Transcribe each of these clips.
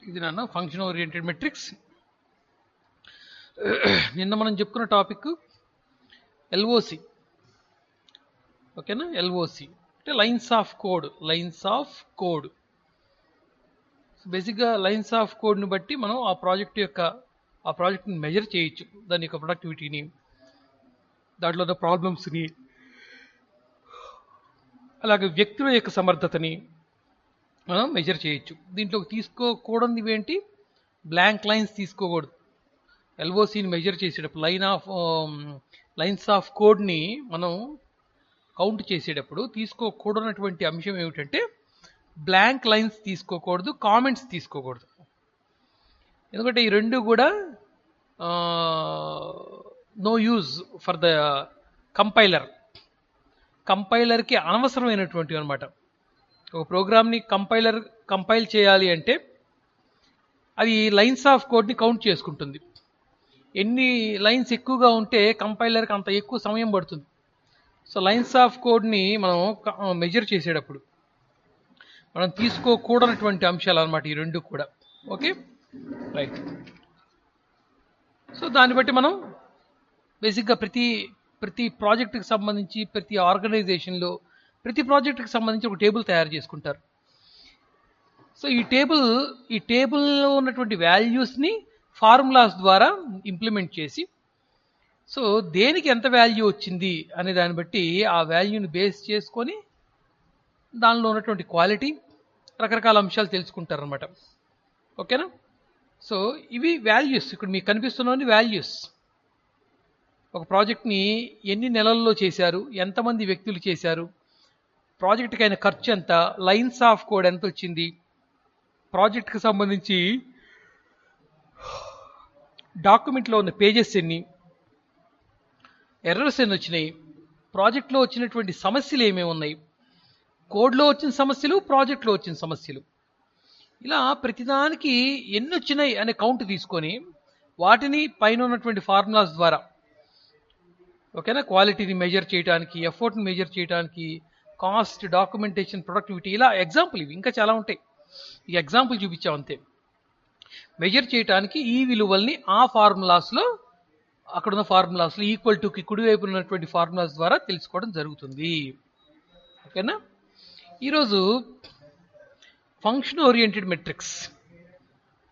ఇది నాన్న function oriented metrics. నిన్న మనం చెప్పుకున్న టాపిక్ ఎల్ఓసి. ఓకేనా? ఎల్ఓసి అంటే లైన్స్ ఆఫ్ కోడ్. బేసిక్గా లైన్స్ ఆఫ్ కోడ్ని బట్టి మనం ఆ ప్రాజెక్ట్ని మెజర్ చేయొచ్చు. దాని యొక్క ప్రొడక్టివిటీని, దాంట్లో ఉన్న ప్రాబ్లమ్స్ని, అలాగే వ్యక్తుల యొక్క సమర్థతని మనం మెజర్ చేయొచ్చు. దీంట్లో తీసుకోకూడనివి ఏంటి? బ్లాంక్ లైన్స్ తీసుకోకూడదు. ఎల్ఓసిని మెజర్ చేసేటప్పుడు లైన్స్ ఆఫ్ కోడ్ని మనం కౌంట్ చేసేటప్పుడు తీసుకోకూడనటువంటి అంశం ఏమిటంటే బ్లాంక్ లైన్స్ తీసుకోకూడదు, కామెంట్స్ తీసుకోకూడదు. ఎందుకంటే ఈ రెండు కూడా నో యూజ్ ఫర్ ద కంపైలర్కి అనవసరమైనటువంటివి అనమాట. ఒక ప్రోగ్రామ్ని కంపైల్ చేయాలి అంటే అది లైన్స్ ఆఫ్ కోడ్ని కౌంట్ చేసుకుంటుంది. ఎన్ని లైన్స్ ఎక్కువగా ఉంటే కంపైలర్కి అంత ఎక్కువ సమయం పడుతుంది. సో లైన్స్ ఆఫ్ కోడ్ని మనం మెజర్ చేసేటప్పుడు మనం తీసుకోకూడనటువంటి అంశాలు అనమాట ఈ రెండు కూడా. Okay, right. సో దాన్ని బట్టి మనం బేసిక్గా ప్రతి ప్రాజెక్టుకి సంబంధించి, ప్రతి ఆర్గనైజేషన్లో ప్రతి ప్రాజెక్టుకి సంబంధించి ఒక టేబుల్ తయారు చేసుకుంటారు. సో ఈ టేబుల్లో ఉన్నటువంటి వాల్యూస్ని ఫార్ములాస్ ద్వారా ఇంప్లిమెంట్ చేసి, సో దేనికి ఎంత వాల్యూ వచ్చింది అనే దాన్ని బట్టి ఆ వాల్యూని బేస్ చేసుకొని దానిలో ఉన్నటువంటి క్వాలిటీ, రకరకాల అంశాలు తెలుసుకుంటారనమాట. ఓకేనా? సో ఇవి వాల్యూస్. ఇక్కడ మీకు కనిపిస్తున్నవన్నీ వాల్యూస్. ఒక ప్రాజెక్ట్ని ఎన్ని నెలల్లో చేశారు, ఎంతమంది వ్యక్తులు చేశారు, ప్రాజెక్ట్కి అయిన ఖర్చు ఎంత, లైన్స్ ఆఫ్ కోడ్ ఎంత వచ్చింది, ప్రాజెక్ట్కి సంబంధించి డాక్యుమెంట్లో ఉన్న పేజెస్ ఎన్ని, ఎర్రర్స్ ఎన్ని వచ్చినాయి, ప్రాజెక్ట్లో వచ్చినటువంటి సమస్యలు ఏమేమి ఉన్నాయి, కోడ్లో వచ్చిన సమస్యలు, ప్రాజెక్ట్లో వచ్చిన సమస్యలు, ఇలా ప్రతిదానికి ఎన్ని వచ్చినాయి అనే కౌంట్ తీసుకొని వాటిని పైన ఉన్నటువంటి ఫార్ములాస్ ద్వారా, ఓకేనా, క్వాలిటీని మెజర్ చేయడానికి, ఎఫర్ట్ని మెజర్ చేయడానికి, కాస్ట్, డాక్యుమెంటేషన్, ప్రొడక్టివిటీ, ఇలా ఎగ్జాంపుల్ ఇవి ఇంకా చాలా ఉంటాయి. ఈ ఎగ్జాంపుల్ చూపించాం అంతే. మెజర్ చేయడానికి ఈ విలువల్ని ఆ ఫార్ములాస్లో, అక్కడున్న ఫార్ములాస్లో ఈక్వల్ టుకి కుడివైపు ఉన్నటువంటి ఫార్ములాస్ ద్వారా తెలుసుకోవడం జరుగుతుంది. ఓకేనా? ఈరోజు ఫంక్షన్ ఓరియంటెడ్ మెట్రిక్స్.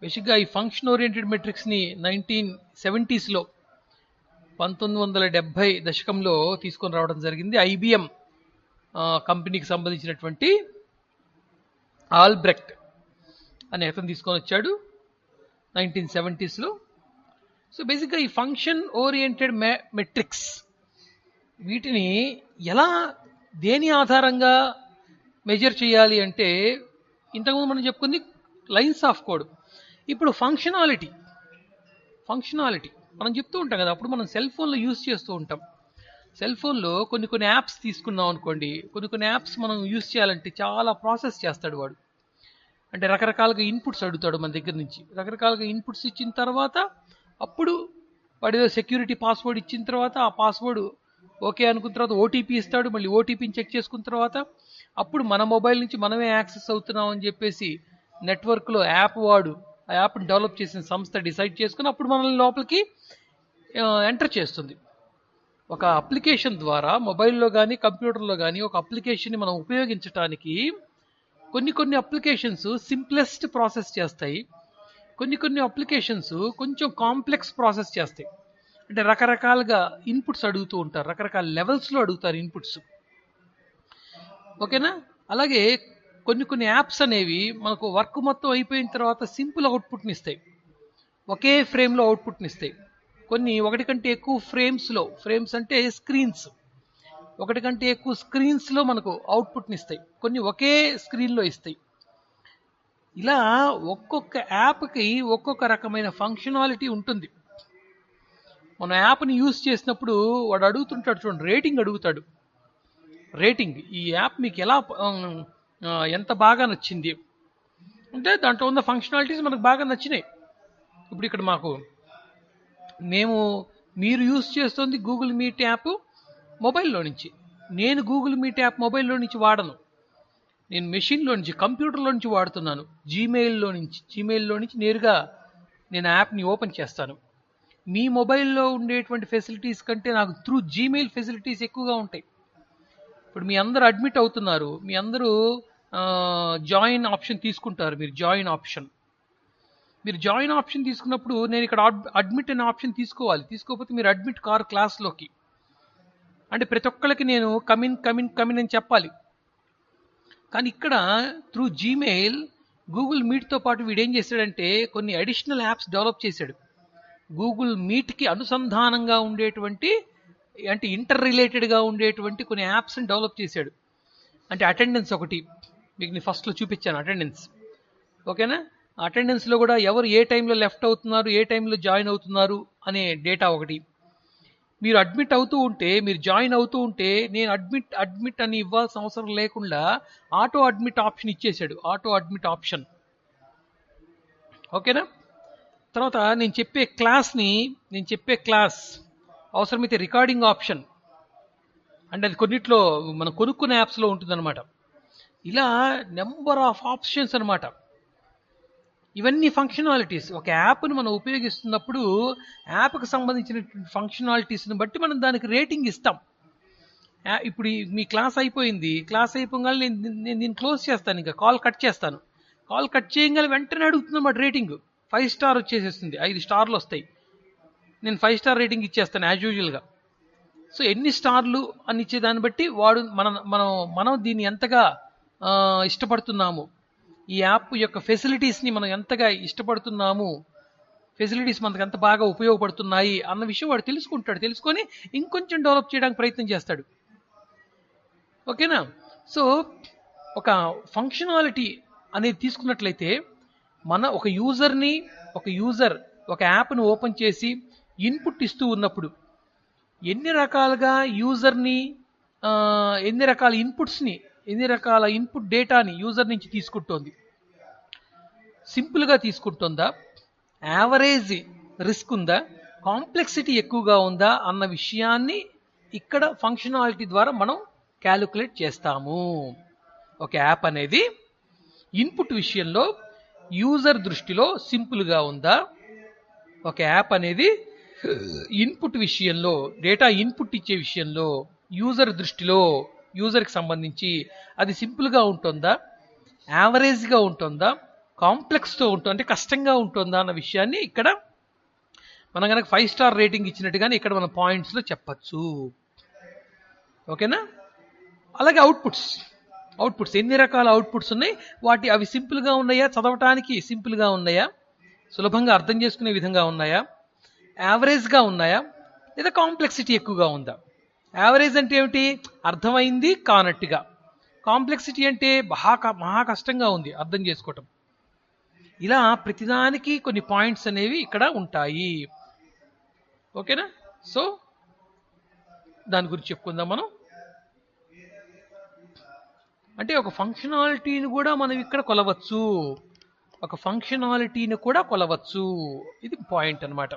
బేసిక్గా ఈ ఫంక్షన్ ఓరియంటెడ్ మెట్రిక్స్ని 1970s 1970 దశకంలో తీసుకొని రావడం జరిగింది. IBM కంపెనీకి సంబంధించినటువంటి ఆల్బ్రెక్ట్ అనే అతను తీసుకొని వచ్చాడు 1970s. సో బేసిక్గా ఈ ఫంక్షన్ ఓరియంటెడ్ మెట్రిక్స్ వీటిని దేని ఆధారంగా మెజర్ చేయాలి అంటే, ఇంతకుముందు మనం చెప్పుకుంది లైన్స్ ఆఫ్ కోడ్. ఇప్పుడు ఫంక్షనాలిటీ మనం చెప్తూ ఉంటాం కదా. అప్పుడు మనం సెల్ ఫోన్లో యూజ్ చేస్తూ ఉంటాం. సెల్ ఫోన్లో కొన్ని యాప్స్ తీసుకున్నాం అనుకోండి, కొన్ని యాప్స్ మనం యూజ్ చేయాలంటే చాలా ప్రాసెస్ చేస్తాడు వాడు. అంటే రకరకాలుగా ఇన్పుట్స్ అడుగుతాడు మన దగ్గర నుంచి. రకరకాలుగా ఇన్పుట్స్ ఇచ్చిన తర్వాత అప్పుడు వాడి సెక్యూరిటీ పాస్వర్డ్ ఇచ్చిన తర్వాత ఆ పాస్వర్డ్ ఓకే అనుకున్న తర్వాత ఓటీపీ ఇస్తాడు. మళ్ళీ ఓటీపీని చెక్ చేసుకున్న తర్వాత అప్పుడు మన మొబైల్ నుంచి మనమే యాక్సెస్ అవుతున్నాం అని చెప్పేసి నెట్వర్క్లో ఆ యాప్ని డెవలప్ చేసిన సంస్థ డిసైడ్ చేసుకుని అప్పుడు మనల్ని లోపలికి ఎంటర్ చేస్తుంది. ఒక అప్లికేషన్ ద్వారా మొబైల్లో కానీ కంప్యూటర్లో కానీ ఒక అప్లికేషన్ని మనం ఉపయోగించడానికి కొన్ని అప్లికేషన్స్ సింప్లెస్ట్ ప్రాసెస్ చేస్తాయి. కొన్ని అప్లికేషన్స్ కొంచెం కాంప్లెక్స్ ప్రాసెస్ చేస్తాయి. అంటే రకరకాలుగా ఇన్పుట్స్ అడుగుతూ ఉంటారు, రకరకాల లెవెల్స్లో అడుగుతారు ఇన్పుట్స్. ఓకేనా? అలాగే కొన్ని యాప్స్ అనేవి మనకు వర్క్ మొత్తం అయిపోయిన తర్వాత సింపుల్ అవుట్పుట్ని ఇస్తాయి, ఒకే ఫ్రేమ్లో అవుట్పుట్ని ఇస్తాయి. ఒకటి కంటే ఎక్కువ ఫ్రేమ్స్ అంటే స్క్రీన్స్, ఒకటి కంటే ఎక్కువ స్క్రీన్స్లో మనకు అవుట్పుట్ని ఇస్తాయి. కొన్ని ఒకే స్క్రీన్లో ఇస్తాయి. ఇలా ఒక్కొక్క యాప్కి ఒక్కొక్క రకమైన ఫంక్షనాలిటీ ఉంటుంది. మన యాప్ని యూజ్ చేసినప్పుడు వాడు అడుగుతుంటాడు చూడండి, రేటింగ్ అడుగుతాడు. రేటింగ్, ఈ యాప్ మీకు ఎంత బాగా నచ్చింది అంటే దాంట్లో ఉన్న ఫంక్షనాలిటీస్ మనకు బాగా నచ్చినాయి. ఇప్పుడు ఇక్కడ మీరు యూజ్ చేస్తుంది గూగుల్ మీట్ యాప్ మొబైల్లో నుంచి. నేను గూగుల్ మీట్ యాప్ మొబైల్లో నుంచి వాడను. నేను మెషిన్లో నుంచి కంప్యూటర్లో నుంచి వాడుతున్నాను. జీమెయిల్లో నుంచి నేరుగా నేను యాప్ని ఓపెన్ చేస్తాను. మీ మొబైల్లో ఉండేటువంటి ఫెసిలిటీస్ కంటే నాకు త్రూ జీమెయిల్ ఫెసిలిటీస్ ఎక్కువగా ఉంటాయి. ఇప్పుడు మీ అందరూ అడ్మిట్ అవుతున్నారు, మీ అందరూ జాయిన్ ఆప్షన్ తీసుకుంటారు. మీరు జాయిన్ ఆప్షన్ తీసుకున్నప్పుడు నేను ఇక్కడ అడ్మిట్ అనే ఆప్షన్ తీసుకోకపోతే మీరు అడ్మిట్ కార్ క్లాస్లోకి. అంటే ప్రతి ఒక్కరికి నేను కమిన్ అని చెప్పాలి. కానీ ఇక్కడ త్రూ జీమెయిల్ గూగుల్ మీట్తో పాటు వీడు ఏం చేశాడంటే కొన్ని అడిషనల్ యాప్స్ డెవలప్ చేశాడు. గూగుల్ మీట్కి అనుసంధానంగా ఉండేటువంటి, అంటే ఇంటర్ రిలేటెడ్గా ఉండేటువంటి కొన్ని యాప్స్ని డెవలప్ చేశాడు. అంటే అటెండెన్స్ ఒకటి మీకు నేను ఫస్ట్లో చూపించాను, అటెండెన్స్. ఓకేనా? అటెండెన్స్లో కూడా ఎవరు ఏ టైంలో లెఫ్ట్ అవుతున్నారు, ఏ టైంలో జాయిన్ అవుతున్నారు అనే డేటా ఒకటి. మీరు అడ్మిట్ అవుతూ ఉంటే, మీరు జాయిన్ అవుతూ ఉంటే నేను అడ్మిట్ అని ఇవ్వాల్సిన అవసరం లేకుండా ఆటో అడ్మిట్ ఆప్షన్ ఇచ్చేసాడు. Auto admit option. ఓకేనా? తర్వాత నేను చెప్పే క్లాస్ అవసరమైతే రికార్డింగ్ ఆప్షన్, అంటే అది కొన్నిట్లో మనం కొనుక్కునే యాప్స్లో ఉంటుందన్నమాట. ఇలా నెంబర్ ఆఫ్ ఆప్షన్స్ అనమాట. ఇవన్నీ ఫంక్షనాలిటీస్. ఒక యాప్ను మనం ఉపయోగిస్తున్నప్పుడు యాప్కి సంబంధించిన ఫంక్షనాలిటీస్ని బట్టి మనం దానికి రేటింగ్ ఇస్తాం. ఇప్పుడు మీ క్లాస్ అయిపోయింది, క్లాస్ అయిపోగానే నేను దీన్ని క్లోజ్ చేస్తాను, ఇంకా కాల్ కట్ చేస్తాను. కాల్ కట్ చేయగానే వెంటనే అడుగుతుందన్నమాట రేటింగ్. 5 స్టార్ వచ్చేసేస్తుంది, 5 స్టార్లు వస్తాయి. నేను 5 స్టార్ రేటింగ్ ఇచ్చేస్తాను యాజ్ యూజువల్గా. సో ఎన్ని స్టార్లు అని ఇచ్చేదాన్ని బట్టి వాడు మనం దీన్ని ఎంతగా ఇష్టపడుతున్నాము, ఈ యాప్ యొక్క ఫెసిలిటీస్ని మనం ఎంతగా ఇష్టపడుతున్నాము, ఫెసిలిటీస్ మనకు ఎంత బాగా ఉపయోగపడుతున్నాయి అన్న విషయం వాడు తెలుసుకొని ఇంకొంచెం డెవలప్ చేయడానికి ప్రయత్నం చేస్తాడు. ఓకేనా? సో ఒక ఫంక్షనాలిటీ అనేది తీసుకున్నట్లయితే ఒక యూజర్ ఒక యాప్ను ఓపెన్ చేసి ఇన్పుట్ ఇస్తూ ఉన్నప్పుడు ఎన్ని రకాలుగా యూజర్ని ఎన్ని రకాల ఇన్పుట్ డేటాని యూజర్ నుంచి తీసుకుంటోంది, సింపుల్గా తీసుకుంటుందా, యావరేజ్ రిస్క్ ఉందా, కాంప్లెక్సిటీ ఎక్కువగా ఉందా అన్న విషయాన్ని ఇక్కడ ఫంక్షనాలిటీ ద్వారా మనం క్యాలిక్యులేట్ చేస్తాము. ఒక యాప్ అనేది ఇన్పుట్ విషయంలో యూజర్ దృష్టిలో సింపుల్గా ఉందా, ఒక యాప్ అనేది ఇన్పుట్ విషయంలో, డేటా ఇన్పుట్ ఇచ్చే విషయంలో యూజర్ దృష్టిలో, యూజర్కి సంబంధించి అది సింపుల్గా ఉంటుందా, యావరేజ్గా ఉంటుందా, కాంప్లెక్స్తో ఉంటుందా, అంటే కష్టంగా ఉంటుందా అన్న విషయాన్ని ఇక్కడ మనం కనుక 5 స్టార్ రేటింగ్ ఇచ్చినట్టుగానే ఇక్కడ మనం పాయింట్స్లో చెప్పచ్చు. ఓకేనా? అలాగే అవుట్పుట్స్ ఎన్ని రకాల అవుట్పుట్స్ ఉన్నాయి, అవి సింపుల్గా ఉన్నాయా, చదవటానికి సింపుల్గా ఉన్నాయా, సులభంగా అర్థం చేసుకునే విధంగా ఉన్నాయా, యావరేజ్గా ఉన్నాయా, లేదా కాంప్లెక్సిటీ ఎక్కువగా ఉందా. యావరేజ్ అంటే ఏమిటి? అర్థమైంది కానట్టుగా. కాంప్లెక్సిటీ అంటే మహా కష్టంగా ఉంది అర్థం చేసుకోవటం. ఇలా ప్రతిదానికి కొన్ని పాయింట్స్ అనేవి ఇక్కడ ఉంటాయి. ఓకేనా? సో దాని గురించి చెప్పుకుందాం మనం. అంటే ఒక ఫంక్షనాలిటీని కూడా మనం ఇక్కడ కొలవచ్చు. ఇది పాయింట్ అన్నమాట.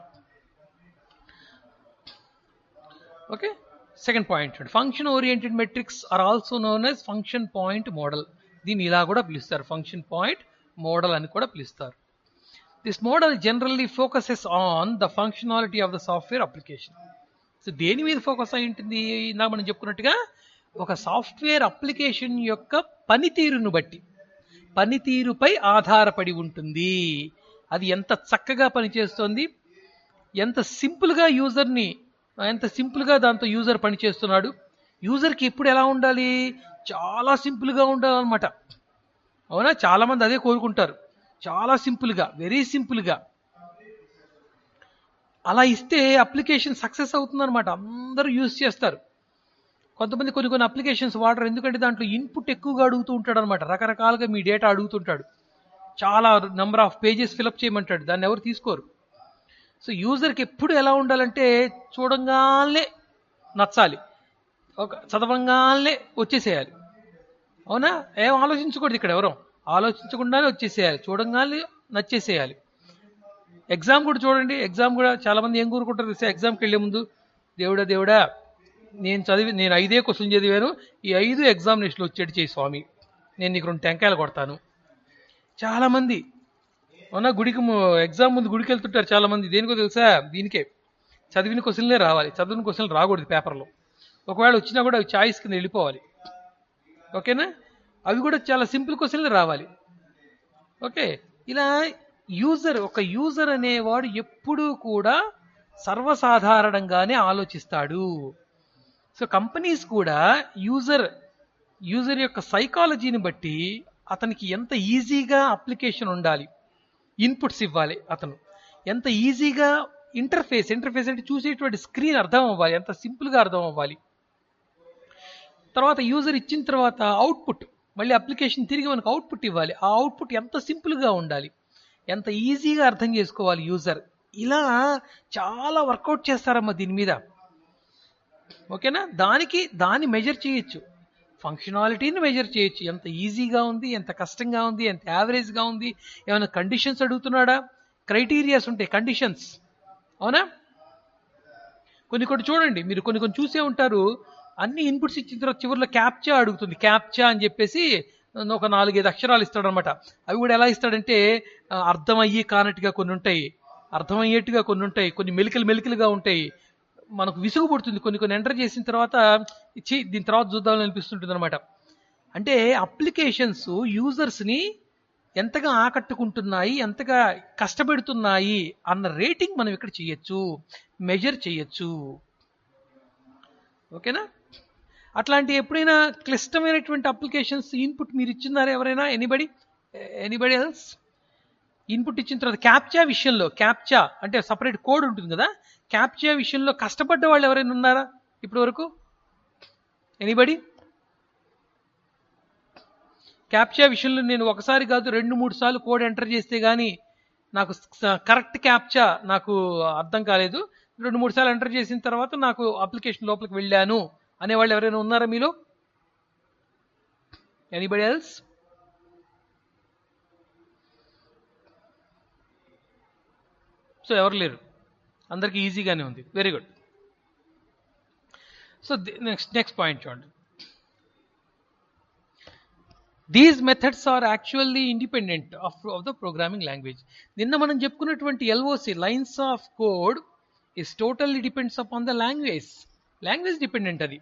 Okay. Second point, function oriented metrics are also known as function point model. దీన్ని ఇలా కూడా పిలుస్తారు, ఫంక్షన్ పాయింట్ మోడల్ అని కూడా పిలుస్తారు. This model generally focuses on the functionality of the software application. So దేని మీద ఫోకస్ అయి ఉంటుంది? ఇందాక మనం చెప్పుకున్నట్టుగా ఒక సాఫ్ట్వేర్ అప్లికేషన్ యొక్క పనితీరుపై ఆధారపడి ఉంటుంది. అది ఎంత చక్కగా పనిచేస్తుంది, ఎంత సింపుల్గా దాంతో యూజర్ పనిచేస్తున్నాడు. యూజర్కి ఎప్పుడు ఎలా ఉండాలి? చాలా సింపుల్గా ఉండాలన్నమాట. అవునా? చాలామంది అదే కోరుకుంటారు, చాలా సింపుల్గా, వెరీ సింపుల్గా. అలా ఇస్తే అప్లికేషన్ సక్సెస్ అవుతుందన్నమాట, అందరూ యూజ్ చేస్తారు. కొంతమంది కొన్ని అప్లికేషన్స్ వాడరు, ఎందుకంటే దాంట్లో ఇన్పుట్ ఎక్కువగా అడుగుతూ ఉంటాడు అనమాట. రకరకాలుగా మీ డేటా అడుగుతుంటాడు, చాలా నెంబర్ ఆఫ్ పేజెస్ ఫిలప్ చేయమంటాడు, దాన్ని ఎవరు తీసుకోరు. సో యూజర్కి ఎప్పుడు ఎలా ఉండాలంటే చూడంగానే నచ్చాలి, చదవంగానే వచ్చేసేయాలి. అవునా? ఏం ఆలోచించకూడదు, ఇక్కడ ఎవరో ఆలోచించకుండానే వచ్చేసేయాలి, చూడంగానే నచ్చేసేయాలి. ఎగ్జామ్ కూడా చూడండి, ఎగ్జామ్ కూడా చాలామంది ఏం కోరుకుంటారు? ఎగ్జామ్కి వెళ్ళే ముందు దేవుడా నేను 5 క్వశ్చన్ చదివాను, ఈ 5 ఎగ్జామినేషన్లో వచ్చేటి చేయి స్వామి, నేను నీకు 2 టెంకాయలు కొడతాను. చాలామంది అవునా గుడికి ఎగ్జామ్ ముందు గుడికి వెళ్తుంటారు చాలామంది. దేనికో తెలుసా? దీనికే. చదివిన క్వశ్చన్లే రావాలి, చదివిన క్వశ్చన్లు రాకూడదు పేపర్లో. ఒకవేళ వచ్చినా కూడా అవి చాయిస్ కింద వెళ్ళిపోవాలి. ఓకేనా? అవి కూడా చాలా సింపుల్ క్వశ్చన్లు రావాలి. ఓకే, ఇలా ఒక యూజర్ అనేవాడు ఎప్పుడూ కూడా సర్వసాధారణంగానే ఆలోచిస్తాడు. సో కంపెనీస్ కూడా యూజర్ యొక్క సైకాలజీని బట్టి అతనికి ఎంత ఈజీగా అప్లికేషన్ ఉండాలి, ఇన్పుట్స్ ఇవ్వాలి, అతను ఎంత ఈజీగా ఇంటర్ఫేస్ అంటే చూసేటువంటి స్క్రీన్ అర్థం అవ్వాలి, ఎంత సింపుల్గా అర్థం అవ్వాలి. తర్వాత యూజర్ ఇచ్చిన తర్వాత అవుట్పుట్, మళ్ళీ అప్లికేషన్ తిరిగి మనకు అవుట్పుట్ ఇవ్వాలి. ఆ అవుట్పుట్ ఎంత సింపుల్గా ఉండాలి, ఎంత ఈజీగా అర్థం చేసుకోవాలి యూజర్. ఇలా చాలా వర్కౌట్ చేస్తారమ్మా దీని మీద. ఓకేనా? దాన్ని మెజర్ చేయొచ్చు, ఫంక్షనాలిటీని మెజర్ చేయొచ్చు. ఎంత ఈజీగా ఉంది, ఎంత కష్టంగా ఉంది, ఎంత యావరేజ్గా ఉంది, ఏమైనా కండిషన్స్ అడుగుతున్నాడా, క్రైటీరియాస్ ఉంటాయి, కండిషన్స్. అవునా? కొన్ని చూడండి, మీరు కొన్ని చూసే ఉంటారు. అన్ని ఇన్పుట్స్ ఇచ్చిన తర్వాత చివరిలో క్యాప్చా అడుగుతుంది. క్యాప్చా అని చెప్పేసి ఒక 4-5 అక్షరాలు ఇస్తాడనమాట. అవి కూడా ఎలా ఇస్తాడంటే అర్థమయ్యి కానట్టుగా కొన్ని ఉంటాయి, అర్థమయ్యేట్టుగా కొన్ని ఉంటాయి, కొన్ని మెలికలుగా ఉంటాయి. మనకు విసుగు పుడుతుంది కొన్ని ఎంటర్ చేసిన తర్వాత, దీని తర్వాత చూద్దామని అనిపిస్తుంటుంది అనమాట. అంటే అప్లికేషన్స్ యూజర్స్ని ఎంతగా ఆకట్టుకుంటున్నాయి, ఎంతగా కష్టపెడుతున్నాయి అన్న రేటింగ్ మనం ఇక్కడ చేయొచ్చు, మెజర్ చేయొచ్చు. ఓకేనా? అట్లాంటి ఎప్పుడైనా క్లిష్టమైనటువంటి అప్లికేషన్స్ ఇన్పుట్ మీరు ఇచ్చినారా ఎవరైనా? Anybody else? ఇన్పుట్ ఇచ్చిన తర్వాత క్యాప్చా అంటే సపరేట్ కోడ్ ఉంటుంది కదా, క్యాప్చా విషయంలో కష్టపడ్డ వాళ్ళు ఎవరైనా ఉన్నారా ఇప్పటి వరకు? ఎనీబడి? క్యాప్చా విషయంలో నేను ఒకసారి కాదు 2-3 సార్లు కోడ్ ఎంటర్ చేస్తే కానీ నాకు కరెక్ట్ క్యాప్చా నాకు అర్థం కాలేదు, 2-3 సార్లు ఎంటర్ చేసిన తర్వాత నాకు అప్లికేషన్ లోపలికి వెళ్ళాను అనేవాళ్ళు ఎవరైనా ఉన్నారా మీలో? Anybody else? సో ఎవరు లేరు, అందరికీ ఈజీగానే ఉంది. Very good. So next point చూడండి. These methods are actually independent of the programming language. నిన్న మనం చెప్పుకున్నటువంటి LOC, lines of code, is totally depends upon the language dependent. అది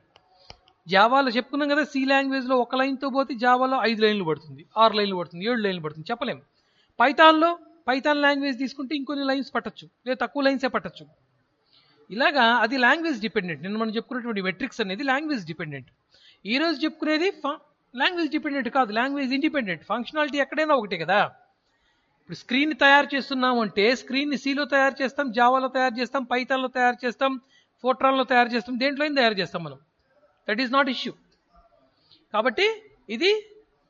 జావాలో చెప్పుకున్నాం కదా, సి లాంగ్వేజ్లో 1 లైన్తో పోతే జావాలో 5 లైన్లు పడుతుంది, 6 లైన్లు పడుతుంది, 7 లైన్లు పడుతుంది, చెప్పలేం. పైథాన్ లాంగ్వేజ్ తీసుకుంటే ఇంకొన్ని లైన్స్ పట్టచ్చు, లేదా తక్కువ లైన్సే పట్టచ్చు. ఇలాగా అది లాంగ్వేజ్ డిపెండెంట్. నిన్న మనం చెప్పుకున్నటువంటి మెట్రిక్స్ అనేది లాంగ్వేజ్ డిపెండెంట్. ఈ రోజు చెప్పుకునేది లాంగ్వేజ్ డిపెండెంట్ కాదు, లాంగ్వేజ్ ఇండిపెండెంట్. ఫంక్షనాలిటీ ఎక్కడైనా ఒకటే కదా. ఇప్పుడు స్క్రీన్ తయారు చేస్తున్నాం అంటే స్క్రీన్ని సిలో తయారు చేస్తాం, జావాలో తయారు చేస్తాం, పైథాన్లో తయారు చేస్తాం, ఫోర్ట్రాన్లో తయారు చేస్తాం, దేంట్లో తయారు చేస్తాం మనం. That is not issue. కాబట్టి ఇది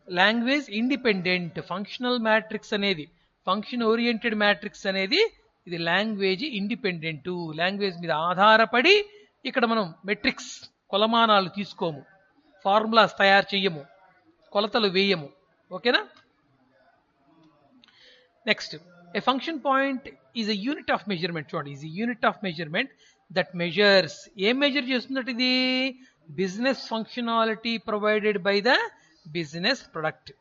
లాంగ్వేజ్ ఇండిపెండెంట్. ఫంక్షనల్ మ్యాట్రిక్స్ అనేది, ఫంక్షన్ ఓరియంటెడ్ మ్యాట్రిక్స్ అనేది ఇది లాంగ్వేజ్ ఇండిపెండెంట్. లాంగ్వేజ్ మీద ఆధారపడి ఇక్కడ మనం మెట్రిక్స్, కొలమానాలు తీసుకోము, ఫార్ములాస్ తయారు చెయ్యము, కొలతలు వేయము. ఓకేనా? Next, a function point is a unit of measurement. చూడండి, is a unit of measurement that measures. ఏం మెజర్ చేస్తున్నట్టు ఇది? Business functionality provided by the business product.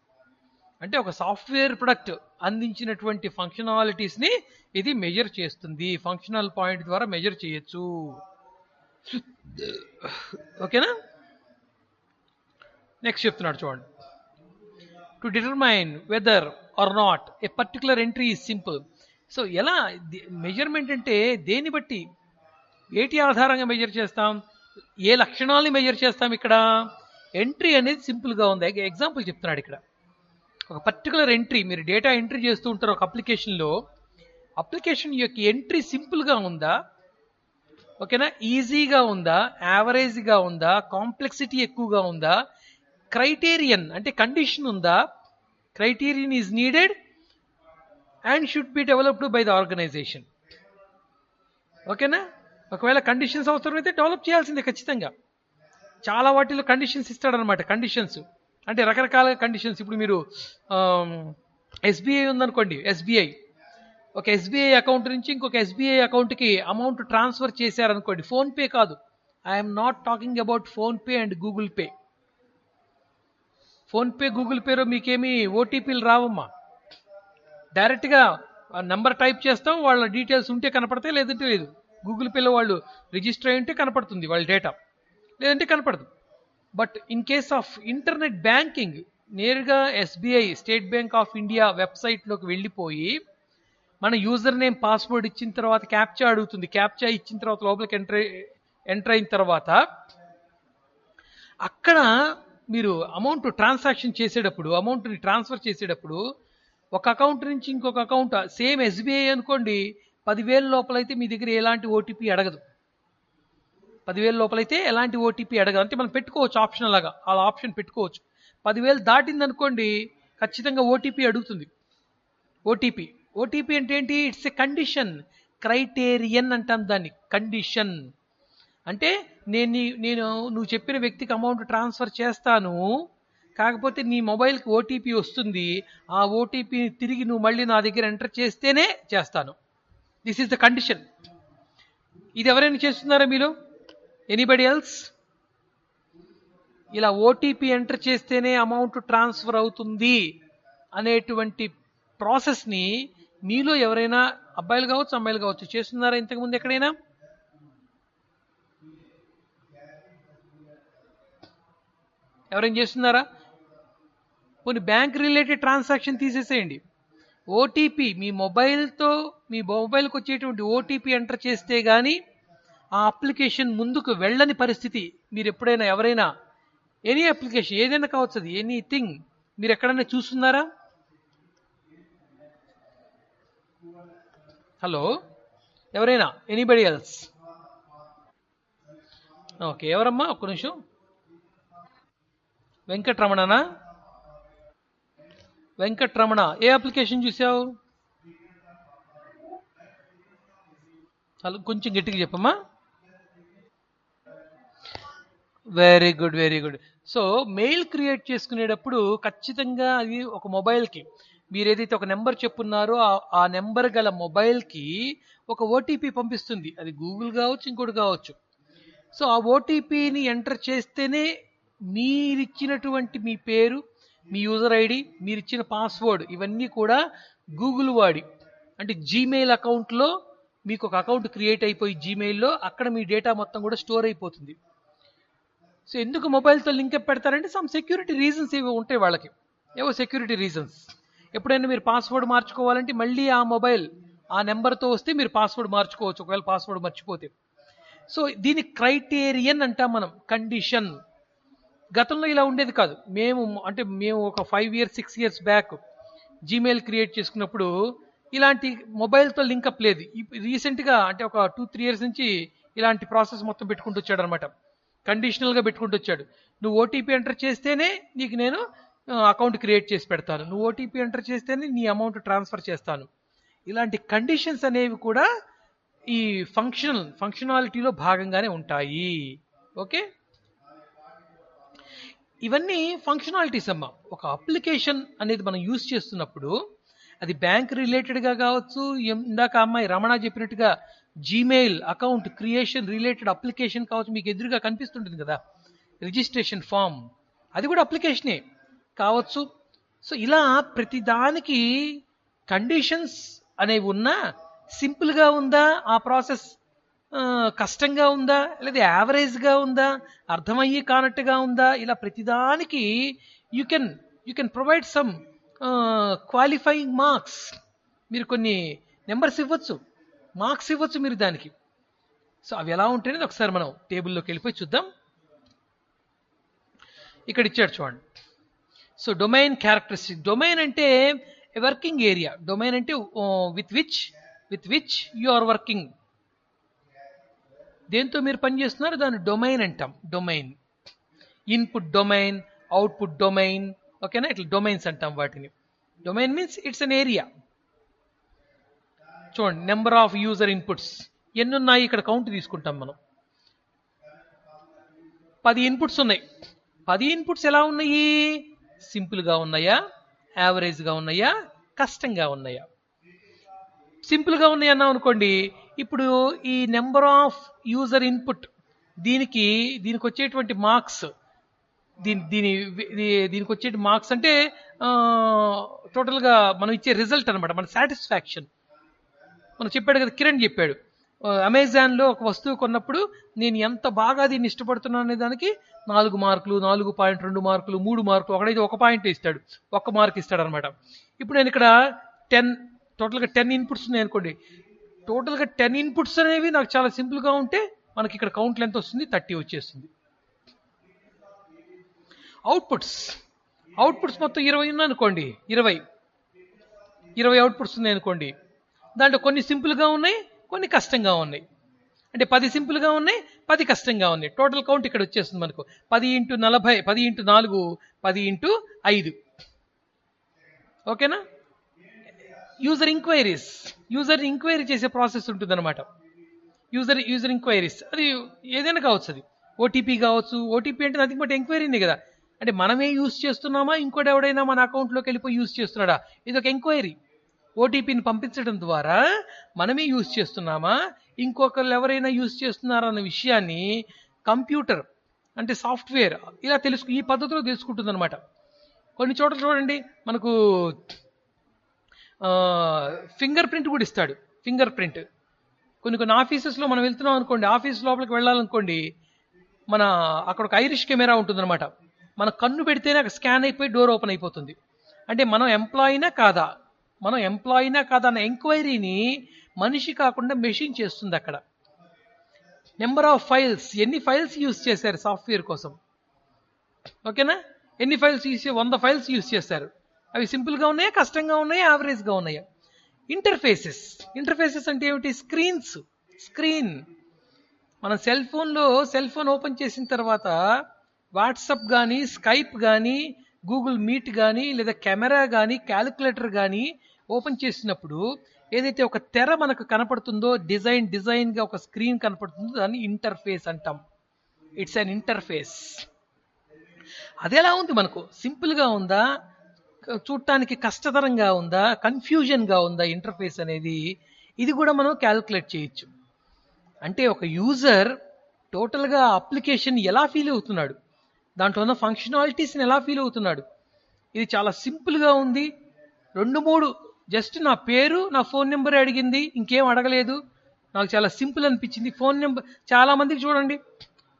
అంటే ఒక సాఫ్ట్వేర్ ప్రొడక్ట్ అందించినటువంటి ఫంక్షనాలిటీస్ని ఇది మెజర్ చేస్తుంది. ఫంక్షనల్ పాయింట్ ద్వారా మెజర్ చేయొచ్చు. ఓకేనా? నెక్స్ట్ చెప్తున్నాడు చూడండి. To determine whether or not a particular entry is simple. So ఎలా మెజర్మెంట్ అంటే దేన్ని బట్టి, ఏటి ఆధారంగా మెజర్ చేస్తాం, ఏ లక్షణాలని మెజర్ చేస్తాం? ఇక్కడ ఎంట్రీ అనేది సింపుల్గా ఉంది. ఎగ్జాంపుల్ చెప్తున్నాడు ఇక్కడ. ఒక పర్టికులర్ ఎంట్రీ, మీరు డేటా ఎంట్రీ చేస్తూ ఉంటారు ఒక అప్లికేషన్లో, అప్లికేషన్ యొక్క ఎంట్రీ సింపుల్గా ఉందా, ఓకేనా, ఈజీగా ఉందా, యావరేజ్గా ఉందా, కాంప్లెక్సిటీ ఎక్కువగా ఉందా, క్రైటీరియన్ అంటే కండిషన్ ఉందా, criterion is needed and should be developed by the organisation. ఓకేనా? ఒకవేళ కండిషన్స్ అవసరమైతే డెవలప్ చేయాల్సిందే ఖచ్చితంగా. చాలా వాటిలో కండిషన్స్ ఇస్తాడనమాట. కండిషన్స్ అంటే రకరకాల కండిషన్స్. ఇప్పుడు మీరు ఎస్బీఐ ఉందనుకోండి, ఒక ఎస్బీఐ అకౌంట్ నుంచి ఇంకొక ఎస్బీఐ అకౌంట్కి అమౌంట్ ట్రాన్స్ఫర్ చేశారనుకోండి, ఫోన్పే కాదు, I'm not talking about PhonePe and Google pay. PhonePe Google పేలో మీకేమీ ఓటీపీలు రావమ్మా. డైరెక్ట్గా నెంబర్ టైప్ చేస్తాం, వాళ్ళ డీటెయిల్స్ ఉంటే కనపడతాయి, లేదంటే లేదు. గూగుల్ పేలో వాళ్ళు రిజిస్టర్ అయి ఉంటే కనపడుతుంది వాళ్ళ డేటా, లేదంటే కనపడదు. But in case of internet banking నేరుగా SBI State Bank of India వెబ్సైట్లోకి వెళ్ళిపోయి మన యూజర్ నేమ్ పాస్వర్డ్ ఇచ్చిన తర్వాత క్యాప్చా అడుగుతుంది. క్యాప్చా ఇచ్చిన తర్వాత లోపలికి ఎంటర్ అయిన తర్వాత అక్కడ మీరు అమౌంట్ ట్రాన్సాక్షన్ చేసేటప్పుడు, అమౌంట్ని ట్రాన్స్ఫర్ చేసేటప్పుడు ఒక అకౌంట్ నుంచి ఇంకొక అకౌంట్, సేమ్ ఎస్బీఐ అనుకోండి, 10,000 లోపలైతే మీ దగ్గర ఎలాంటి ఓటీపీ అడగదు. 10,000 లోపలైతే ఎలాంటి ఓటీపీ అడగదు. అంటే మనం పెట్టుకోవచ్చు ఆప్షన్ లాగా, అలా ఆప్షన్ పెట్టుకోవచ్చు. 10,000 దాటింది అనుకోండి ఖచ్చితంగా ఓటీపీ అడుగుతుంది. ఓటీపీ అంటే ఏంటి? ఇట్స్ ఎ కండిషన్, క్రైటీరియన్ అంటాం దాన్ని. కండిషన్ అంటే నేను నువ్వు చెప్పిన వ్యక్తికి అమౌంట్ ట్రాన్స్ఫర్ చేస్తాను, కాకపోతే నీ మొబైల్కి ఓటీపీ వస్తుంది, ఆ ఓటీపీని తిరిగి నువ్వు మళ్ళీ నా దగ్గర ఎంటర్ చేస్తేనే చేస్తాను. This is the condition. ఇది ఎవరైనా చేస్తున్నారా మీలో? Anybody else? ఇలా ఓటీపీ ఎంటర్ చేస్తేనే అమౌంట్ ట్రాన్స్ఫర్ అవుతుంది అనేటువంటి ప్రాసెస్ని మీలో ఎవరైనా, అబ్బాయిలు కావచ్చు అమ్మాయిలు కావచ్చు, చేస్తున్నారా ఇంతకుముందు ఎక్కడైనా? ఎవరైనా చేస్తున్నారా? కొన్ని బ్యాంక్ రిలేటెడ్ ట్రాన్సాక్షన్ తీసేసేయండి. ఓటీపీ మీ మొబైల్కి వచ్చేటువంటి ఓటీపీ ఎంటర్ చేస్తే కానీ ఆ అప్లికేషన్ ముందుకు వెళ్ళని పరిస్థితి మీరు ఎప్పుడైనా, ఎవరైనా, ఎనీ అప్లికేషన్ ఏదైనా కావచ్చు, అది ఎనీథింగ్, మీరు ఎక్కడైనా చూస్తున్నారా? హలో, ఎవరైనా? Anybody else? ఓకే, ఎవరమ్మా? ఒక్క నిమిషం. వెంకటరమణనా? వెంకటరమణ, ఏ అప్లికేషన్ చూసావు? కొంచెం గట్టిగా చెప్పమ్మా. Very good, very good. So mail create చేసుకునేటప్పుడు ఖచ్చితంగా అది ఒక మొబైల్కి మీరు ఏదైతే ఒక నెంబర్ చెప్పున్నారో ఆ నెంబర్ గల మొబైల్కి ఒక ఓటీపీ పంపిస్తుంది. అది గూగుల్ కావచ్చు, ఇంకోటి కావచ్చు. సో ఆ ఓటీపీని ఎంటర్ చేస్తేనే మీరిచ్చినటువంటి మీ పేరు, మీ యూజర్ ఐడి, మీరిచ్చిన పాస్వర్డ్, ఇవన్నీ కూడా గూగుల్ వాడి, అంటే జీమెయిల్ అకౌంట్లో మీకు ఒక అకౌంట్ క్రియేట్ అయిపోయి జీమెయిల్లో అక్కడ మీ డేటా మొత్తం కూడా స్టోర్ అయిపోతుంది. సో ఎందుకు మొబైల్తో లింకప్ పెడతారంటే సమ్ సెక్యూరిటీ రీజన్స్ ఏవో ఉంటాయి వాళ్ళకి, ఏవో సెక్యూరిటీ రీజన్స్. ఎప్పుడైనా మీరు పాస్వర్డ్ మార్చుకోవాలంటే మళ్ళీ ఆ మొబైల్ ఆ నెంబర్తో వస్తే మీరు పాస్వర్డ్ మార్చుకోవచ్చు ఒకవేళ పాస్వర్డ్ మర్చిపోతే. సో దీని క్రైటీరియన్ అంటాం మనం, కండిషన్. గతంలో ఇలా ఉండేది కాదు. మేము ఒక 5 years 6 years back Gmail create చేసుకున్నప్పుడు ఇలాంటి మొబైల్తో లింకప్ లేదు. రీసెంట్గా అంటే ఒక 2-3 years నుంచి ఇలాంటి ప్రాసెస్ మొత్తం పెట్టుకుంటూ వచ్చాడు అనమాట. కండిషనల్గా పెట్టుకుంటూ వచ్చాడు. నువ్వు ఓటీపీ ఎంటర్ చేస్తేనే నీకు నేను అకౌంట్ క్రియేట్ చేసి పెడతాను, నువ్వు ఓటీపీ ఎంటర్ చేస్తేనే నీ అమౌంట్ ట్రాన్స్ఫర్ చేస్తాను. ఇలాంటి కండిషన్స్ అనేవి కూడా ఈ ఫంక్షనాలిటీలో భాగంగానే ఉంటాయి. ఓకే, ఇవన్నీ ఫంక్షనాలిటీస్ అమ్మా. ఒక అప్లికేషన్ అనేది మనం యూజ్ చేస్తున్నప్పుడు అది బ్యాంక్ రిలేటెడ్గా కావచ్చు, ఇందాక అమ్మాయి రమణ చెప్పినట్టుగా Gmail account creation related application కావచ్చు, మీకు ఎదురుగా కనిపిస్తుంటుంది కదా రిజిస్ట్రేషన్ ఫామ్, అది కూడా అప్లికేషనే కావచ్చు. సో ఇలా ప్రతిదానికి కండిషన్స్ అనేవి ఉన్నా, సింపుల్గా ఉందా ఆ ప్రాసెస్, కష్టంగా ఉందా, లేదా యావరేజ్గా ఉందా, అర్థమయ్యి కానట్టుగా ఉందా, ఇలా ప్రతిదానికి you can provide some qualifying marks. మీరు కొన్ని నెంబర్స్ ఇవ్వచ్చు, మార్క్స్ ఇవ్వచ్చు మీరు దానికి. సో అవి ఎలా ఉంటాయనేది ఒకసారి మనం టేబుల్లోకి వెళ్ళిపోయి చూద్దాం. ఇక్కడ ఇచ్చాడు చూడండి. So domain characteristic. డొమైన్ అంటే వర్కింగ్ ఏరియా. డొమైన్ అంటే with which you are working, దేంతో మీరు పనిచేస్తున్నారు దాన్ని డొమైన్ అంటాం. Domain, input domain, output domain, ఓకేనా, ఇట్లా డొమైన్స్ అంటాం వాటిని. Domain means it's an area. చూడండి, నెంబర్ ఆఫ్ యూజర్ ఇన్పుట్స్ ఎన్ని ఉన్నాయి ఇక్కడ కౌంట్ తీసుకుంటాం మనం. 10 ఇన్పుట్స్ ఉన్నాయి. 10 ఇన్పుట్స్ ఎలా ఉన్నాయి? సింపుల్గా ఉన్నాయా, యావరేజ్గా ఉన్నాయా, కష్టంగా ఉన్నాయా? సింపుల్గా ఉన్నాయి అన్నాం అనుకోండి, ఇప్పుడు ఈ నెంబర్ ఆఫ్ యూజర్ ఇన్పుట్ దీనికి వచ్చేటువంటి మార్క్స్ దీనికి వచ్చే మార్క్స్ అంటే టోటల్గా మనం ఇచ్చే రిజల్ట్ అనమాట, మన సాటిస్ఫాక్షన్. మనం చెప్పాడు కదా, కిరణ్ చెప్పాడు, అమెజాన్లో ఒక వస్తువు కొన్నప్పుడు నేను ఎంత బాగా దీన్ని ఇష్టపడుతున్నాను అనే దానికి 4 మార్కులు, 4.2 మార్కులు, 3 మార్కులు, ఒకడైతే 1 పాయింట్ ఇస్తాడు, 1 మార్క్ ఇస్తాడు అనమాట. ఇప్పుడు నేను ఇక్కడ 10 టోటల్గా 10 ఇన్పుట్స్ ఉన్నాయి అనుకోండి. టోటల్గా 10 ఇన్పుట్స్ అనేవి నాకు చాలా సింపుల్గా ఉంటే మనకి ఇక్కడ కౌంట్ ఎంత వస్తుంది, 30 వచ్చేస్తుంది. అవుట్పుట్స్ మొత్తం 20 ఉన్నాయి అనుకోండి, 20 అవుట్పుట్స్ ఉన్నాయి అనుకోండి. దాంట్లో కొన్ని సింపుల్గా ఉన్నాయి, కొన్ని కష్టంగా ఉన్నాయి. అంటే 10 సింపుల్గా ఉన్నాయి, 10 కష్టంగా ఉన్నాయి. టోటల్ కౌంట్ ఇక్కడ వచ్చేస్తుంది మనకు 10 × 40, 10 × 4, 10 × 5. ఓకేనా? యూజర్ ఇంక్వైరీ చేసే ప్రాసెస్ ఉంటుంది అనమాట. యూజర్ ఇంక్వైరీస్, అది ఏదైనా కావచ్చు, అది ఓటీపీ కావచ్చు. ఓటీపీ అంటే నథింగ్ బట్ ఎంక్వైరీనే కదా. అంటే మనమే యూజ్ చేస్తున్నామా, ఇంకోటి ఎవడైనా మన అకౌంట్లోకి వెళ్ళిపోయి యూజ్ చేస్తున్నాడా, ఇది ఒక ఎంక్వైరీ. ఓటీపీని పంపించడం ద్వారా మనమే యూజ్ చేస్తున్నామా, ఇంకొకరు ఎవరైనా యూజ్ చేస్తున్నారా అన్న విషయాన్ని కంప్యూటర్ అంటే సాఫ్ట్వేర్ ఇలా ఈ పద్ధతిలో తెలుసుకుంటుంది అనమాట. కొన్ని చోట్ల చూడండి మనకు ఫింగర్ ప్రింట్ కూడా ఇస్తాడు. కొన్ని ఆఫీసెస్లో మనం వెళ్తున్నాం అనుకోండి, ఆఫీస్ లోపలికి వెళ్ళాలనుకోండి, అక్కడ ఒక ఐరిష్ కెమెరా ఉంటుందన్నమాట. మన కన్ను పెడితేనే అక్కడ స్కాన్ అయిపోయి డోర్ ఓపెన్ అయిపోతుంది. అంటే మనం ఎంప్లాయీనా కాదా అన్న ఎంక్వైరీని మనిషి కాకుండా మెషిన్ చేస్తుంది. అక్కడ నెంబర్ ఆఫ్ ఫైల్స్, ఎన్ని ఫైల్స్ యూజ్ చేశారు సాఫ్ట్వేర్ కోసం, ఓకేనా? ఎన్ని ఫైల్స్ యూజ్ 100 ఫైల్స్ యూజ్ చేశారు. అవి సింపుల్గా ఉన్నాయా, కష్టంగా ఉన్నాయా, యావరేజ్గా ఉన్నాయా? ఇంటర్ఫేసెస్ అంటే ఏమిటి? స్క్రీన్. మనం సెల్ ఫోన్ ఓపెన్ చేసిన తర్వాత వాట్సాప్ కానీ, స్కైప్ కానీ, గూగుల్ మీట్ కానీ, లేదా కెమెరా కానీ, క్యాలిక్యులేటర్ కానీ ఓపెన్ చేసినప్పుడు ఏదైతే ఒక తెర మనకు కనపడుతుందో, డిజైన్గా ఒక స్క్రీన్ కనపడుతుందో, దాన్ని ఇంటర్ఫేస్ అంటాం. It's an interface. అది ఎలా ఉంది మనకు? సింపుల్గా ఉందా, చూడటానికి కష్టతరంగా ఉందా, కన్ఫ్యూజన్గా ఉందా ఇంటర్ఫేస్ అనేది? ఇది కూడా మనం క్యాలిక్యులేట్ చేయొచ్చు. అంటే ఒక యూజర్ టోటల్గా అప్లికేషన్ ఎలా ఫీల్ అవుతున్నాడు, దాంట్లో ఉన్న ఫంక్షనాలిటీస్ని ఎలా ఫీల్ అవుతున్నాడు. ఇది చాలా సింపుల్గా ఉంది, 2-3 జస్ట్ నా పేరు, నా ఫోన్ నెంబర్ అడిగింది, ఇంకేం అడగలేదు. నాకు చాలా సింపుల్ అనిపించింది. ఫోన్ నెంబర్, చాలామందికి చూడండి,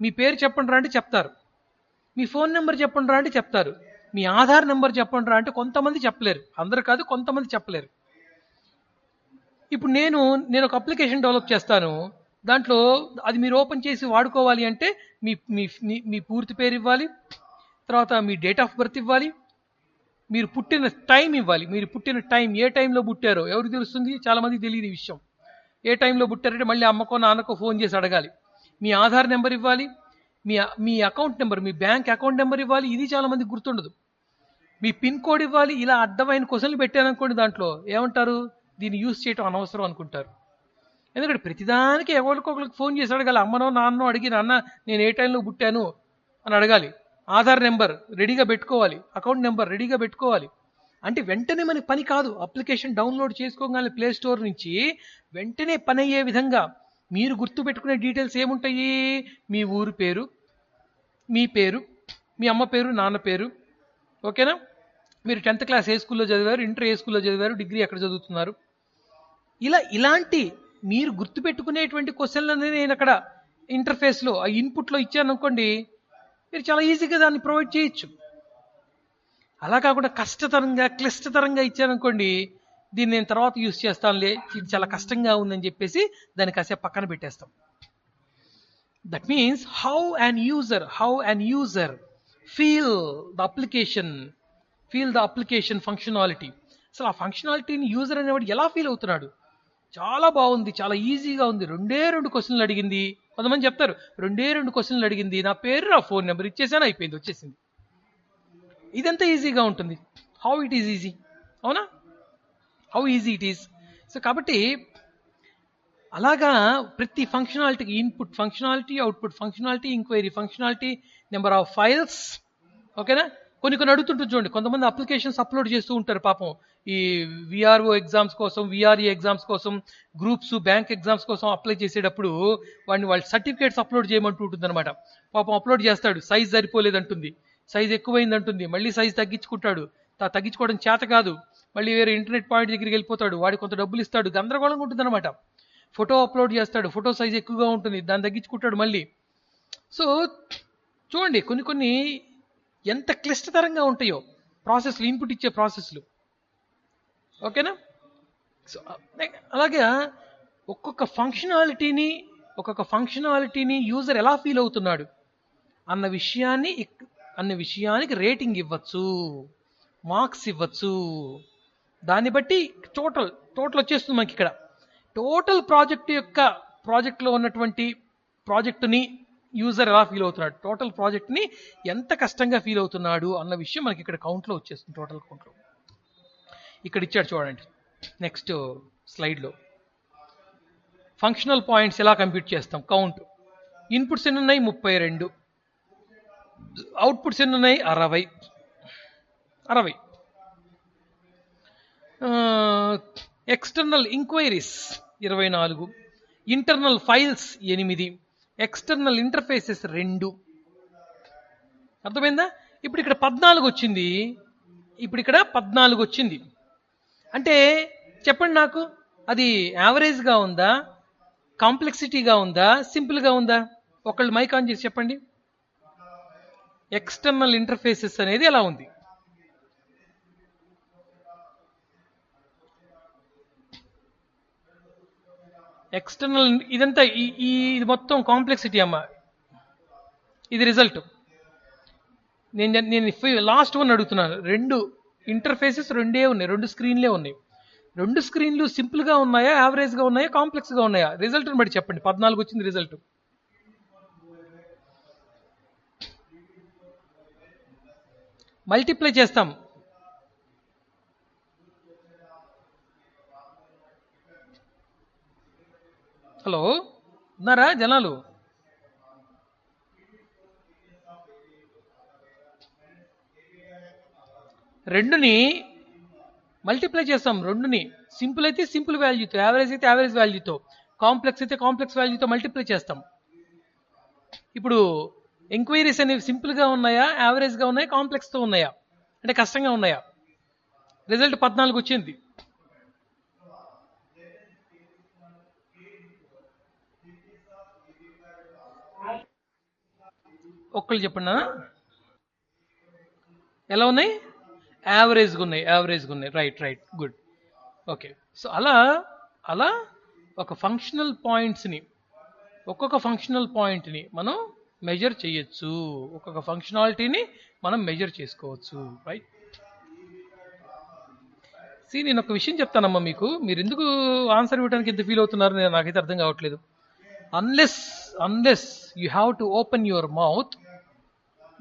మీ పేరు చెప్పండి రా అంటే చెప్తారు, మీ ఫోన్ నెంబర్ చెప్పండి రా అంటే చెప్తారు, మీ ఆధార్ నెంబర్ చెప్పండి రా అంటే కొంతమంది చెప్పలేరు, అందరు కాదు, కొంతమంది చెప్పలేరు. ఇప్పుడు నేను ఒక అప్లికేషన్ డెవలప్ చేస్తాను. దాంట్లో అది మీరు ఓపెన్ చేసి వాడుకోవాలి అంటే మీ పూర్తి పేరు ఇవ్వాలి, తర్వాత మీ డేట్ ఆఫ్ బర్త్ ఇవ్వాలి, మీరు పుట్టిన టైం ఇవ్వాలి. మీరు పుట్టిన టైం, ఏ టైంలో పుట్టారో ఎవరికి తెలుస్తుంది? చాలామందికి తెలియదు ఈ విషయం. ఏ టైంలో పుట్టారంటే మళ్ళీ అమ్మకో నాన్నకో ఫోన్ చేసి అడగాలి. మీ ఆధార్ నెంబర్ ఇవ్వాలి, మీ అకౌంట్ నెంబర్, మీ బ్యాంక్ అకౌంట్ నెంబర్ ఇవ్వాలి. ఇది చాలామందికి గుర్తుండదు. మీ పిన్ కోడ్ ఇవ్వాలి. ఇలా అడ్డమైన క్వశ్చన్లు పెట్టారనుకోండి, దాంట్లో ఏమంటారు? దీన్ని యూజ్ చేయడం అనవసరం అనుకుంటారు. ఎందుకంటే ప్రతిదానికి ఎవరికొకరికి ఫోన్ చేసి అడగాలి. అమ్మనో నాన్నో అడిగి, నాన్న నేను ఏ టైంలో పుట్టాను అని అడగాలి. ఆధార్ నెంబర్ రెడీగా పెట్టుకోవాలి, అకౌంట్ నెంబర్ రెడీగా పెట్టుకోవాలి. అంటే వెంటనే మనకి పని కాదు. అప్లికేషన్ డౌన్లోడ్ చేసుకోగానే ప్లే స్టోర్ నుంచి వెంటనే పని అయ్యే విధంగా మీరు గుర్తుపెట్టుకునే డీటెయిల్స్ ఏముంటాయి? మీ ఊరు పేరు, మీ పేరు, మీ అమ్మ పేరు, నాన్న పేరు, ఓకేనా? మీరు 10th క్లాస్ ఏ స్కూల్లో చదివారు, ఇంటర్ ఏ స్కూల్లో చదివారు, డిగ్రీ ఎక్కడ చదువుతున్నారు, ఇలాంటి మీరు గుర్తుపెట్టుకునేటువంటి క్వశ్చన్లనే నేను అక్కడ ఇంటర్ఫేస్లో ఆ ఇన్పుట్లో ఇచ్చాను అనుకోండి, మీరు చాలా ఈజీగా దాన్ని ప్రొవైడ్ చేయొచ్చు. అలా కాకుండా క్లిష్టతరంగా ఇచ్చారనుకోండి, దీన్ని నేను తర్వాత యూజ్ చేస్తానులే, ఇది చాలా కష్టంగా ఉందని చెప్పేసి దాన్ని కాసేపు పక్కన పెట్టేస్తాం. That means how an user feel the application functionality. అసలు ఆ ఫంక్షనాలిటీని యూజర్ అనేవాడు ఎలా ఫీల్ అవుతున్నాడు? చాలా బాగుంది, చాలా ఈజీగా ఉంది, 2 క్వశ్చన్లు అడిగింది. కొంతమంది చెప్తారు 2 క్వశ్చన్లు అడిగింది, నా పేరు, నా ఫోన్ నెంబర్ ఇచ్చేసాను, అయిపోయింది, వచ్చేసింది. ఇదంతా ఈజీగా ఉంటుంది. హౌ ఇట్ ఈజ్ ఈజీ, అవునా? How easy it is. So కాబట్టి అలాగా ప్రతి ఫంక్షనాలిటీకి input functionality, output functionality, enquiry functionality, number of files, ఓకేనా? కొన్ని అడుగుతుంటుంది చూడండి. కొంతమంది అప్లికేషన్స్ అప్లోడ్ చేస్తూ ఉంటారు పాపం. ఈ విఆర్ఓ ఎగ్జామ్స్ కోసం, విఆర్ఈ ఎగ్జామ్స్ కోసం, గ్రూప్స్, బ్యాంక్ ఎగ్జామ్స్ కోసం అప్లై చేసేటప్పుడు వాళ్ళ సర్టిఫికేట్స్ అప్లోడ్ చేయమంటూ ఉంటుంది అనమాట. పాపం అప్లోడ్ చేస్తాడు, సైజ్ సరిపోలేదంటుంది. సైజ్ ఎక్కువైంది అంటుంది, మళ్ళీ సైజ్ తగ్గించుకుంటాడు, తగ్గించుకోవడం చేత కాదు, మళ్ళీ వేరే ఇంటర్నెట్ పాయింట్ దగ్గరికి వెళ్ళిపోతాడు, వాడి కొంత డబ్బులు ఇస్తాడు, గందరగోళంగా ఉంటుంది అనమాట. ఫోటో అప్లోడ్ చేస్తాడు, ఫోటో సైజ్ ఎక్కువగా ఉంటుంది, దాన్ని తగ్గించుకుంటాడు మళ్ళీ. సో చూడండి కొన్ని ఎంత క్లిష్టతరంగా ఉంటాయో ప్రాసెస్లు, ఇన్పుట్ ఇచ్చే ప్రాసెస్లు. ఓకేనా? సో అలాగే ఒక్కొక్క ఫంక్షనాలిటీని యూజర్ ఎలా ఫీల్ అవుతున్నాడు అన్న విషయానికి రేటింగ్ ఇవ్వచ్చు, మార్క్స్ ఇవ్వచ్చు. దాన్ని బట్టి టోటల్ వచ్చేస్తుంది మనకి ఇక్కడ. టోటల్ ప్రాజెక్ట్లో ఉన్నటువంటి ప్రాజెక్టుని యూజర్ ఎలా ఫీల్ అవుతున్నాడు, టోటల్ ప్రాజెక్ట్ని ఎంత కష్టంగా ఫీల్ అవుతున్నాడు అన్న విషయం మనకి ఇక్కడ కౌంట్లో వచ్చేస్తుంది, టోటల్ కౌంట్లో. ఇక్కడ ఇచ్చాడు చూడండి నెక్స్ట్ స్లైడ్లో. ఫంక్షనల్ పాయింట్స్ ఎలా కంప్యూట్ చేస్తాం, కౌంట్. ఇన్పుట్స్ ఎన్ని ఉన్నాయి? 32. అవుట్పుట్స్ ఎన్ని ఉన్నాయి? 60. External enquiries 24, internal files 8, external interfaces 2. అర్థమైందా? ఇప్పుడు ఇక్కడ 14 వచ్చింది. అంటే చెప్పండి నాకు, అది యావరేజ్గా ఉందా, కాంప్లెక్సిటీగా ఉందా, సింపుల్గా ఉందా? ఒకళ్ళు మైక్ ఆన్ చేసి చెప్పండి. ఎక్స్టర్నల్ ఇంటర్ఫేసెస్ అనేది ఎలా ఉంది? ఎక్స్టర్నల్ ఇదంతా ఇది మొత్తం కాంప్లెక్సిటీ అమ్మా, ఇది రిజల్ట్. నేను లాస్ట్ వన్ అడుగుతున్నాను. 2 ఇంటర్ఫేసెస్ 2 ఉన్నాయి, 2 స్క్రీన్లే ఉన్నాయి. 2 స్క్రీన్లు సింపుల్గా ఉన్నాయా, యావరేజ్గా ఉన్నాయా, కాంప్లెక్స్గా ఉన్నాయా? రిజల్ట్ని బట్టి చెప్పండి. 14 వచ్చింది రిజల్ట్. మల్టిప్లై చేస్తాం. హలో, ఉన్నారా జనాలు? రెండుని మల్టిప్లై చేస్తాం. 2ని సింపుల్ అయితే సింపుల్ వాల్యూతో, యావరేజ్ అయితే యావరేజ్ వాల్యూతో, కాంప్లెక్స్ అయితే కాంప్లెక్స్ వాల్యూతో మల్టిప్లై చేస్తాం. ఇప్పుడు ఎంక్వైరీస్ అనేవి సింపుల్గా ఉన్నాయా, యావరేజ్గా ఉన్నాయా, కాంప్లెక్స్తో ఉన్నాయా, అంటే కష్టంగా ఉన్నాయా? రిజల్ట్ 14 వచ్చింది. ఒక్కళ్ళు చెప్పండి. ఎలా ఉన్నాయి? యావరేజ్గా ఉన్నాయి. Right, good. ఓకే. సో అలా ఒక్కొక్క ఫంక్షనల్ పాయింట్ని మనం మెజర్ చేయొచ్చు, ఒక్కొక్క ఫంక్షనాలిటీని మనం మెజర్ చేసుకోవచ్చు. రైట్. నేను ఒక విషయం చెప్తానమ్మా మీకు, మీరు ఎందుకు ఆన్సర్ ఇవ్వడానికి ఎంత ఫీల్ అవుతున్నారు నాకైతే అర్థం కావట్లేదు. Unless you have to open your mouth,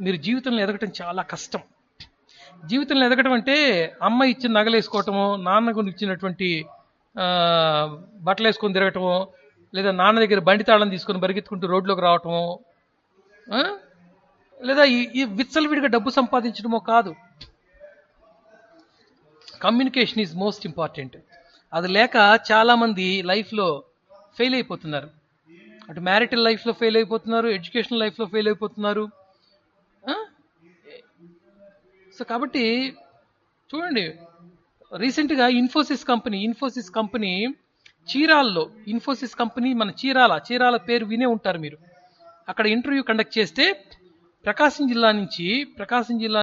మీరు జీవితంలో ఎదగటం చాలా కష్టం. జీవితంలో ఎదగటం అంటే అమ్మ ఇచ్చిన నగలేసుకోవటము, నాన్న గురించి ఇచ్చినటువంటి బట్టలు వేసుకొని తిరగటము, లేదా నాన్న దగ్గర బండి తాళం తీసుకొని పరిగెత్తుకుంటూ రోడ్లోకి రావటము, లేదా ఈ విచ్చలవిడిగా డబ్బు సంపాదించడమో కాదు. Communication is most important. అది లేక చాలామంది లైఫ్లో ఫెయిల్ అయిపోతున్నారు. అటు మ్యారిటల్ లైఫ్లో ఫెయిల్ అయిపోతున్నారు, ఎడ్యుకేషనల్ లైఫ్లో ఫెయిల్ అయిపోతున్నారు. సో కాబట్టి చూడండి, రీసెంట్గా ఇన్ఫోసిస్ కంపెనీ చీరాల్లో, ఇన్ఫోసిస్ కంపెనీ మన చీరాల పేరు వినే ఉంటారు మీరు. అక్కడ ఇంటర్వ్యూ కండక్ట్ చేస్తే ప్రకాశం జిల్లా